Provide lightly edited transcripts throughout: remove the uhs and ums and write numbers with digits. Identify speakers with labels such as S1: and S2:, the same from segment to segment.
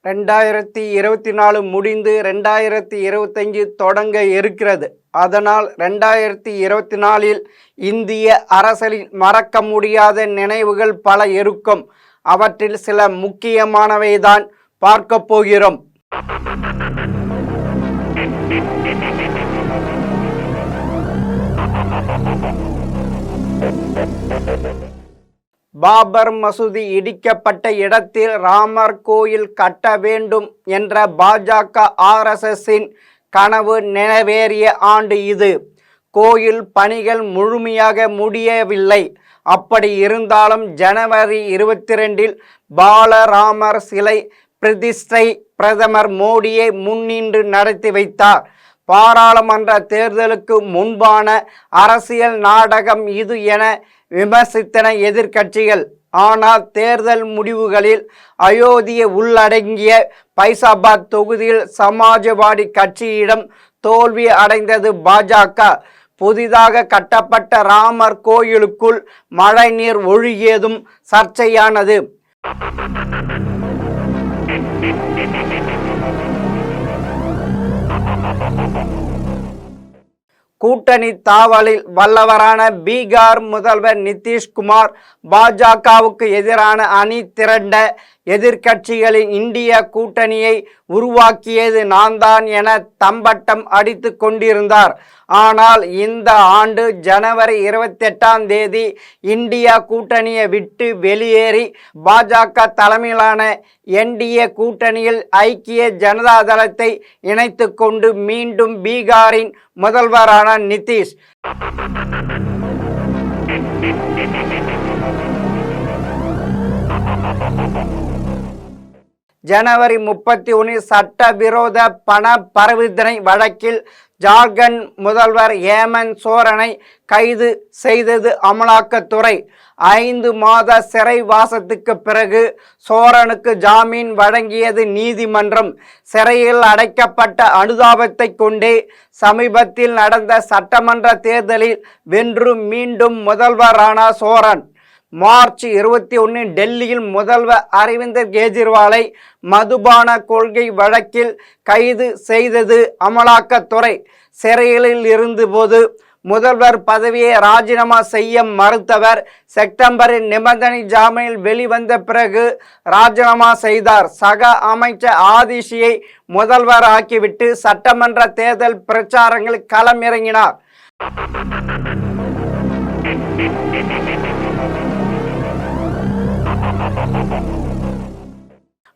S1: 2024 முடிந்து 2025 தொடங்க இருக்கிறது. அதனால் 2024இல் இந்திய அரசியலில் மறக்க முடியாத நினைவுகள் பல இருக்கும். அவற்றில் சில முக்கியமானவைதான் பார்க்க போகிறோம். பாபர் மசூதி இடிக்கப்பட்ட இடத்தில் ராமர் கோயில் கட்ட வேண்டும் என்ற பாஜக RSSஇன் கனவு நிறைவேறிய ஆண்டு இது. கோயில் பணிகள் முழுமையாக முடியவில்லை. அப்படி இருந்தாலும் ஜனவரி 22இல் பாலராமர் சிலை பிரதிஷ்டை பிரதமர் மோடியை முன்னின்று நடத்தி வைத்தார். பாராளுமன்ற தேர்தலுக்கு முன்பான அரசியல் நாடகம் இது என விமர்சித்தன எதிர்க்கட்சிகள். ஆனால் தேர்தல் முடிவுகளில் அயோத்தியை உள்ளடங்கிய பைசாபாத் தொகுதியில் சமாஜ்வாடி கட்சியிடம் தோல்வி அடைந்தது பாஜக. புதிதாக கட்டப்பட்ட ராமர் கோயிலுக்குள் மழைநீர் ஒழுகியதும் சர்ச்சையானது. கூட்டணி தாவலில் வல்லவரான பீகார் முதல்வர் நிதிஷ்குமார் பாஜகவுக்கு எதிரான அணி திரண்ட எதிர்க்கட்சிகளின் இந்திய கூட்டணியை உருவாக்கியது நான்தான் என தம்பட்டம் அடித்து கொண்டிருந்தார். ஆனால் இந்த ஆண்டு ஜனவரி 28ஆம் தேதி இந்தியா கூட்டணியை விட்டு வெளியேறி பாஜக தலைமையிலான NDA கூட்டணியில் ஐக்கிய ஜனதா தளத்தை இணைத்து கொண்டு மீண்டும் பீகாரின் முதல்வரான நிதிஷ் ஜனவரி 31 சட்டவிரோத பண பரிவர்த்தனை வழக்கில் ஜார்க்கண்ட் முதல்வர் ஹேமந்த் சோரனை கைது செய்தது அமலாக்கத்துறை. 5 மாத சிறைவாசத்துக்கு பிறகு சோரனுக்கு ஜாமீன் வழங்கியது நீதிமன்றம். சிறையில் அடைக்கப்பட்ட அனுதாபத்தை கொண்டே சமீபத்தில் நடந்த சட்டமன்ற தேர்தலில் வென்று மீண்டும் முதல்வரான சோரன் மார்ச் 21 டெல்லியில் முதல்வர் அரவிந்த் கெஜ்ரிவாலை மதுபான கொள்கை வழக்கில் கைது செய்தது அமலாக்கத்துறை. சிறையில் இருந்தபோது முதல்வர் பதவியை ராஜினாமா செய்ய மறுத்தவர் செப்டம்பரில் நிபந்தனை ஜாமீனில் வெளிவந்த பிறகு ராஜினாமா செய்தார். சக அமைச்சர் ஆதிஷியை முதல்வர் ஆக்கிவிட்டு சட்டமன்ற தேர்தல் பிரச்சாரங்களில் களமிறங்கினார்.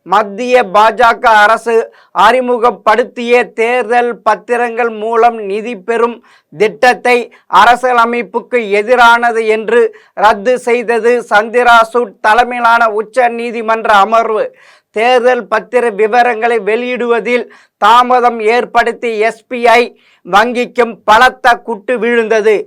S1: மத்திய பாஜக அரசு அறிமுகப்படுத்திய தேர்தல் பத்திரங்கள் மூலம் நிதி பெறும் திட்டத்தை அரசியலமைப்புக்கு எதிரானது என்று ரத்து செய்தது சந்திரசூட் தலைமையிலான உச்ச நீதிமன்ற அமர்வு. தேர்தல் பத்திர விவரங்களை வெளியிடுவதில் தாமதம் ஏற்படுத்தி SBI வங்கிக்கும் பலத்த குட்டு விழுந்தது.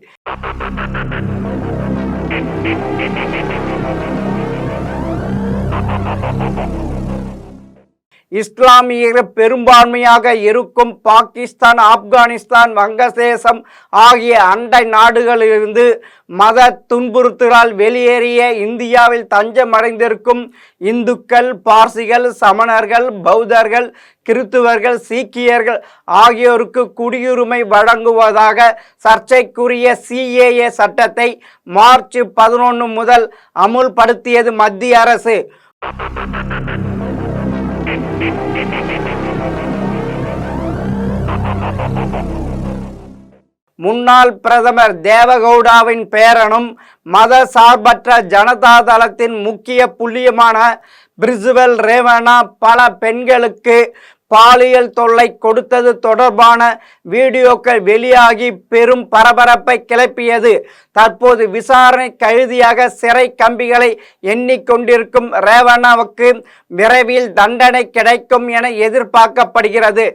S1: இஸ்லாமியர் பெரும்பான்மையாக இருக்கும் பாகிஸ்தான், ஆப்கானிஸ்தான், வங்கதேசம் ஆகிய அண்டை நாடுகளிலிருந்து மத துன்புறுத்தலால் வெளியேறிய இந்தியாவில் தஞ்சமடைந்திருக்கும் இந்துக்கள், பார்சிகள், சமணர்கள், பௌத்தர்கள், கிறித்துவர்கள், சீக்கியர்கள் ஆகியோருக்கு குடியுரிமை வழங்குவதாக சர்ச்சைக்குரிய CAA சட்டத்தை மார்ச் 11 முதல் அமுல்படுத்தியது மத்திய அரசு. முன்னாள் பிரதமர் தேவகவுடாவின் பேரனும் மத சார்பற்ற ஜனதா தளத்தின் முக்கிய புள்ளியுமான பிரிஜ்வல் ரேவண்ணா பல பெண்களுக்கு பாலியல் தொல்லை கொடுத்தது தொடர்பான வீடியோக்கள் வெளியாகி பெரும் பரபரப்பை கிளப்பியது. தற்போது விசாரணை கைதியாக சிறை கம்பிகளை எண்ணிக்கொண்டிருக்கும் ரேவண்ணாவுக்கு விரைவில் தண்டனை கிடைக்கும் என எதிர்பார்க்கப்படுகிறது.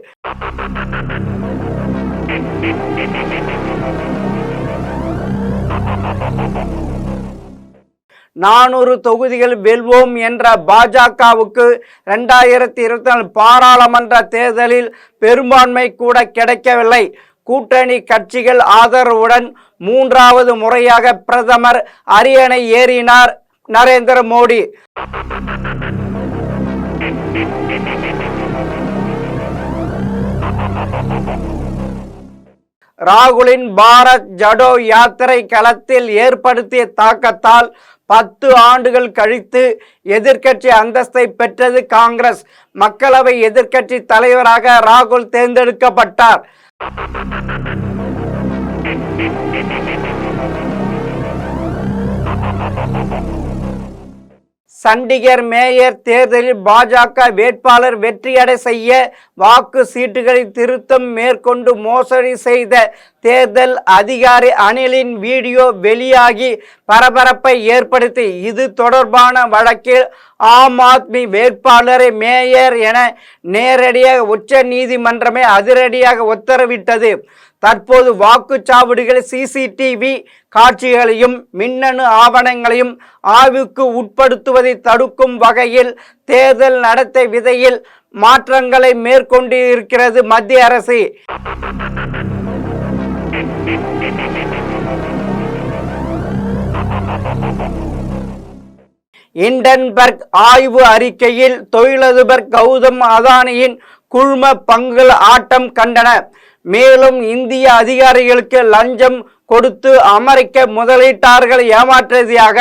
S1: நானூறு தொகுதிகள் வெல்வோம் என்ற பாஜகவுக்கு 2024 பாராளுமன்ற தேர்தலில் பெரும்பான்மை கூட கிடைக்கவில்லை. கூட்டணி கட்சிகள் ஆதரவுடன் மூன்றாவது முறையாக பிரதமர் அரியணை ஏறினார் நரேந்திர மோடி. ராகுலின் பாரத் ஜடோ யாத்திரை களத்தில் ஏற்படுத்திய தாக்கத்தால் 10 ஆண்டுகள் கழித்து எதிர்க்கட்சி அந்தஸ்தை பெற்றது காங்கிரஸ். மக்களவை எதிர்க்கட்சி தலைவராக ராகுல் தேர்ந்தெடுக்கப்பட்டார். சண்டிகர் மேயர் தேர்தலில் பாஜக வேட்பாளர் வெற்றியடை செய்ய வாக்கு சீட்டுகளை திருத்தம் மேற்கொண்டு மோசடி செய்த தேர்தல் அதிகாரி அனிலின் வீடியோ வெளியாகி பரபரப்பை ஏற்படுத்தி இது தொடர்பான வழக்கில் ஆம் ஆத்மி வேட்பாளரை மேயர் என நேரடியாக உச்ச நீதிமன்றமே அதிரடியாக உத்தரவிட்டது. தற்போது வாக்குச்சாவடிகள் சிசிடிவி காட்சிகளையும் மின்னணு ஆவணங்களையும் ஆய்வுக்கு உட்படுத்துவதை தடுக்கும் வகையில் தேர்தல் நடத்தை விதியில் மாற்றங்களை மேற்கொண்டிருக்கிறது மத்திய அரசு. இண்டன்பர்க் ஆய்வு அறிக்கையில் தொழிலதிபர் கௌதம் அதானியின் குழும பங்குகள் ஆட்டம் கண்டன. மேலும் இந்திய அதிகாரிகளுக்கு லஞ்சம் கொடுத்து அமெரிக்க முதலீட்டாளர்களை ஏமாற்றியதாக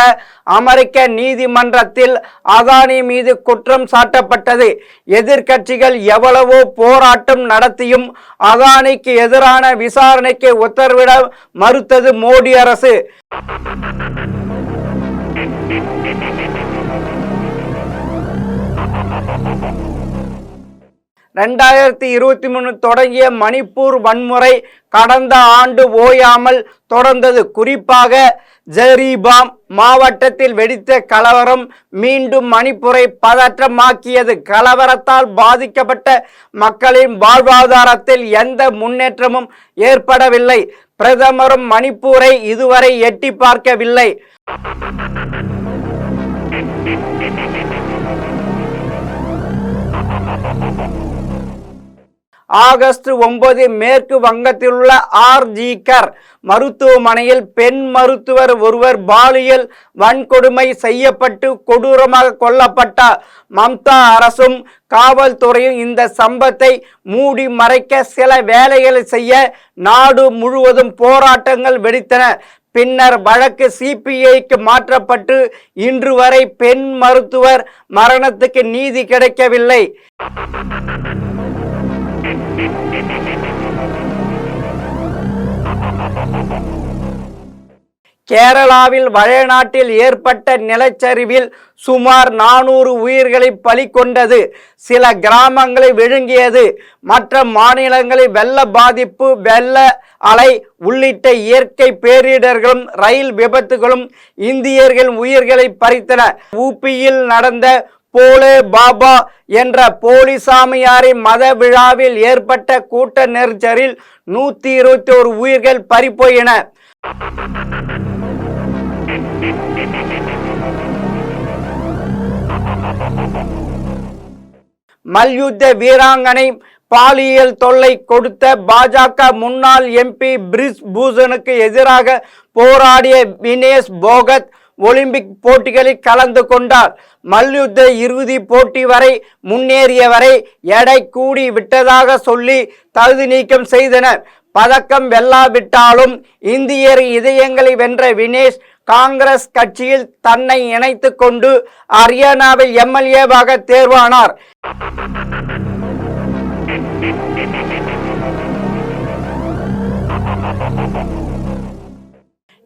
S1: அமெரிக்க நீதிமன்றத்தில் அதானி மீது குற்றம் சாட்டப்பட்டது. எதிர்க்கட்சிகள் எவ்வளவோ போராட்டம் நடத்தியும் அதானிக்கு எதிரான விசாரணைக்கு உத்தரவிட மறுத்தது மோடி அரசு. 2023 தொடங்கிய மணிப்பூர் வன்முறை கடந்த ஆண்டு ஓயாமல் தொடர்ந்தது. குறிப்பாக ஜெரிபாம் மாவட்டத்தில் வெடித்த கலவரம் மீண்டும் மணிப்பூரை பதற்றமாக்கியது. கலவரத்தால் பாதிக்கப்பட்ட மக்களின் வாழ்வாதாரத்தில் எந்த முன்னேற்றமும் ஏற்படவில்லை. பிரதமரும் மணிப்பூரை இதுவரை எட்டி பார்க்கவில்லை. ஆகஸ்ட் 9 மேற்கு வங்கத்தில் உள்ள ஆர்ஜிகர் மருத்துவமனையில் பெண் மருத்துவர் ஒருவர் பாலியல் வன்கொடுமை செய்யப்பட்டு கொடூரமாக கொல்லப்பட்டார். மம்தா அரசும் காவல்துறையும் இந்த சம்பவத்தை மூடி மறைக்க சில வேலைகளை செய்ய நாடு முழுவதும் போராட்டங்கள் வெடித்தன. பின்னர் வழக்கு சிபிஐக்கு மாற்றப்பட்டு இன்று வரை பெண் மருத்துவர் மரணத்துக்கு நீதி கிடைக்கவில்லை. 'கேரளாவில் வயநாட்டில் ஏற்பட்ட நிலச்சரிவில் சுமார் 400 உயிர்களை பலி கொண்டது. சில கிராமங்களை விழுங்கியது. மற்ற மாநிலங்களில் வெள்ள பாதிப்பு, வெள்ள அலை உள்ளிட்ட இயற்கை பேரிடர்களும் ரயில் விபத்துகளும் இந்தியர்களின் உயிர்களை பறித்தன. ஊபியில் நடந்த போலே பாபா என்ற போலி சாமியாரின் மத விழாவில் ஏற்பட்ட கூட்ட நெரிசலில் 121 உயிர்கள் பறிபோயின. 'மல்யுத்த வீராங்கனை பாலியல் தொல்லை கொடுத்த பாஜக முன்னாள் எம்பி பிரிஜ் பூஷனுக்கு எதிராக போராடிய வினேஷ் போகத் ஒலிம்பிக் போட்டிகளில் கலந்து கொண்டார். மல்யுத்த இறுதி போட்டி வரை முன்னேறியவரை எடை கூடி விட்டதாக சொல்லி தகுதி நீக்கம் செய்தனர். பதக்கம் வெல்லாவிட்டாலும் இந்தியர் இதயங்களை வென்ற வினேஷ் காங்கிரஸ் கட்சியில் தன்னை இணைத்து கொண்டு ஹரியானாவில் எம்எல்ஏவாக தேர்வானார்.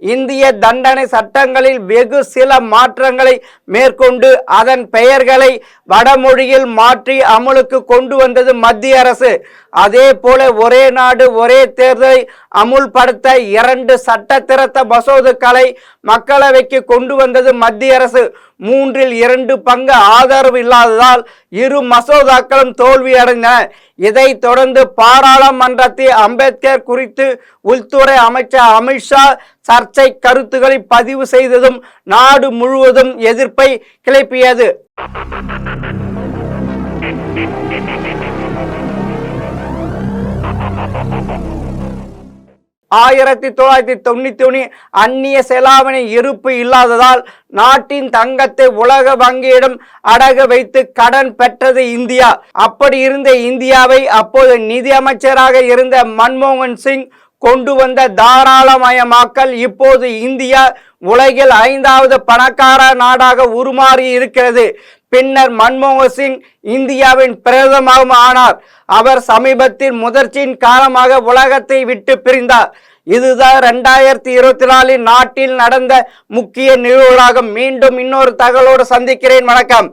S1: 'இந்திய தண்டனை சட்டங்களில் வெகு சில மாற்றங்களை மேற்கொண்டு அதன் பெயர்களை வடமொழியில் மாற்றி அமுலுக்கு கொண்டு வந்தது மத்திய அரசு. அதே போல ஒரே நாடு ஒரே தேர்தலை அமுல்படுத்த 2 சட்ட திருத்த மசோதாக்களை மக்களவைக்கு கொண்டு வந்தது மத்திய அரசு. 3/2 பங்கு ஆதரவு இல்லாததால் 2 மசோதாக்களும் தோல்வியடைந்தன. இதைத் தொடர்ந்து பாராளுமன்றத்தில் அம்பேத்கர் குறித்து உள்துறை அமைச்சர் அமித்ஷா சர்ச்சை கருத்துக்களை பதிவு செய்ததும் நாடு முழுவதும் எதிர்ப்பை கிளப்பியது. 1991 அந்நிய செலாவணி இருப்பு இல்லாததால் நாட்டின் தங்கத்தை உலக வங்கியிடம் அடகு வைத்து கடன் பெற்றது இந்தியா. அப்படி இருந்த இந்தியாவை அப்போது நிதி அமைச்சராக இருந்த மன்மோகன் சிங் கொண்டு வந்த தாராளமயமாக்கல் இப்போது இந்தியா உலகில் 5வது பணக்கார நாடாக உருமாறி இருக்கிறது. பின்னர் மன்மோகன் சிங் இந்தியாவின் பிரதமரும் ஆனார். அவர் சமீபத்தில் முதிர்ச்சியின் காரணமாக உலகத்தை விட்டு பிரிந்தார். இதுதான் 2024 நாட்டில் நடந்த முக்கிய நிகழ்வுகளாக. மீண்டும் இன்னொரு தகவலோடு சந்திக்கிறேன். வணக்கம்.